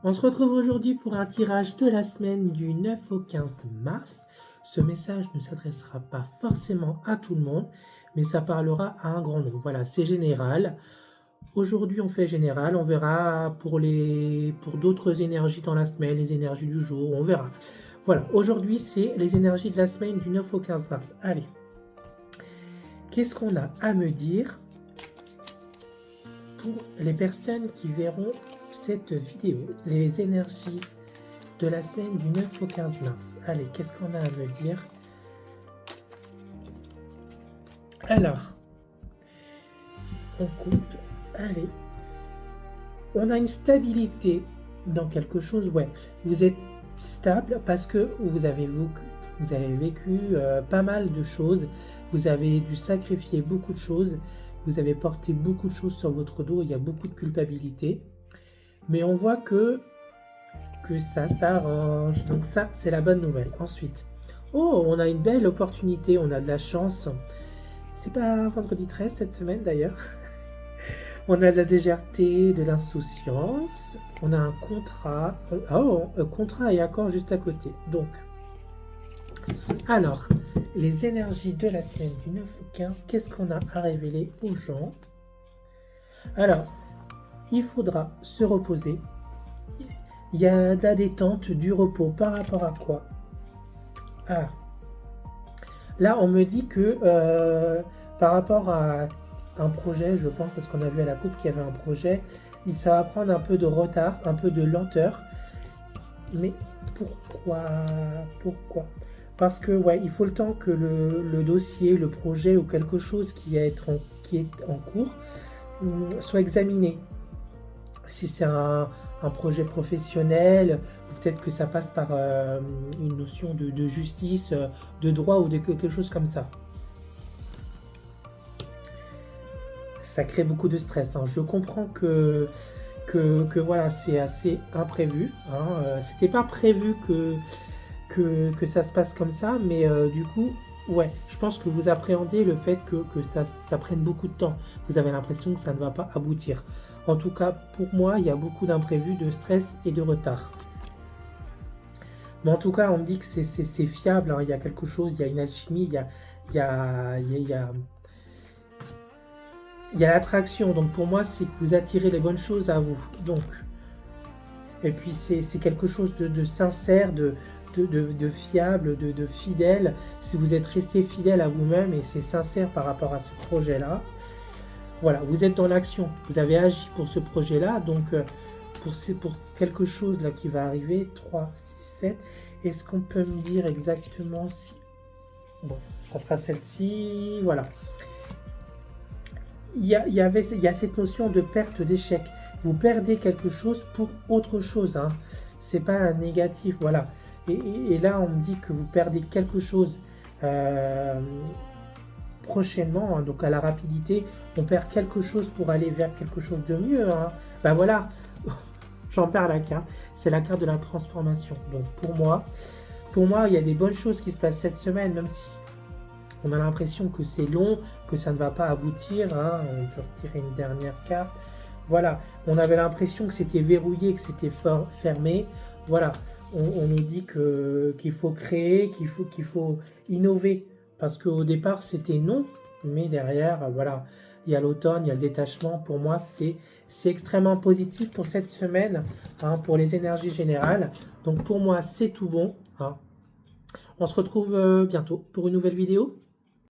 On se retrouve aujourd'hui pour un tirage de la semaine du 9 au 15 mars. Ce message ne s'adressera pas forcément à tout le monde, mais ça parlera à un grand nombre. Voilà, c'est général. Aujourd'hui, on fait général. On verra pour d'autres énergies dans la semaine, les énergies du jour, on verra. Voilà, aujourd'hui, c'est les énergies de la semaine du 9 au 15 mars. Allez, qu'est-ce qu'on a à me dire pour les personnes qui verront cette vidéo, les énergies de la semaine du 9 au 15 mars. Allez, qu'est-ce qu'on a à me dire? Alors, on coupe. Allez. On a une stabilité dans quelque chose. Ouais, vous êtes stable parce que vous avez vécu pas mal de choses. Vous avez dû sacrifier beaucoup de choses. Vous avez porté beaucoup de choses sur votre dos. Il y a beaucoup de culpabilité. Mais on voit que ça s'arrange. Donc ça, c'est la bonne nouvelle. Ensuite, oh, on a une belle opportunité. On a de la chance. C'est pas vendredi 13 cette semaine d'ailleurs. On a de la légèreté, de l'insouciance. On a un contrat. Oh, un contrat et accord juste à côté. Donc, alors, les énergies de la semaine du 9 au 15, qu'est-ce qu'on a à révéler aux gens? Alors, il faudra se reposer. Il y a de la détente, du repos. Par rapport à quoi? Ah, là, on me dit que par rapport à un projet, je pense, parce qu'on a vu à la coupe qu'il y avait un projet, ça va prendre un peu de retard, un peu de lenteur. Mais pourquoi? Parce que ouais, il faut le temps que le dossier, le projet ou quelque chose qui est en cours soit examiné. Si c'est un projet professionnel, peut-être que ça passe par une notion de justice, de droit ou de quelque chose comme ça. Ça crée beaucoup de stress. Hein. Je comprends que voilà, c'est assez imprévu. Hein. C'était pas prévu que ça se passe comme ça, mais du coup, ouais, je pense que vous appréhendez le fait que ça prenne beaucoup de temps. Vous avez l'impression que ça ne va pas aboutir. En tout cas, pour moi, il y a beaucoup d'imprévus, de stress et de retard. Mais en tout cas, on me dit que c'est fiable. Hein. Il y a quelque chose, il y a une alchimie, il y a l'attraction. Donc pour moi, c'est que vous attirez les bonnes choses à vous. Donc, et puis c'est quelque chose de sincère, de fiable, de fidèle. Si vous êtes resté fidèle à vous-même et c'est sincère par rapport à ce projet-là, voilà, vous êtes dans l'action. Vous avez agi pour ce projet-là. Donc pour quelque chose là qui va arriver, 3, 6, 7, est-ce qu'on peut me dire exactement si... Bon, ça sera celle-ci, voilà. Il y a cette notion de perte d'échec. Vous perdez quelque chose pour autre chose. Hein. C'est pas un négatif, voilà. Et là, on me dit que vous perdez quelque chose prochainement. Hein, donc à la rapidité, on perd quelque chose pour aller vers quelque chose de mieux. Hein. Ben voilà, j'en perds la carte. C'est la carte de la transformation. Donc pour moi, il y a des bonnes choses qui se passent cette semaine, même si on a l'impression que c'est long, que ça ne va pas aboutir. Hein. On peut retirer une dernière carte. Voilà, on avait l'impression que c'était verrouillé, que c'était fermé. Voilà, on nous dit qu'il faut créer, qu'il faut innover. Parce qu'au départ, c'était non. Mais derrière, voilà, il y a l'automne, il y a le détachement. Pour moi, c'est extrêmement positif pour cette semaine, hein, pour les énergies générales. Donc pour moi, c'est tout bon. Hein. On se retrouve bientôt pour une nouvelle vidéo.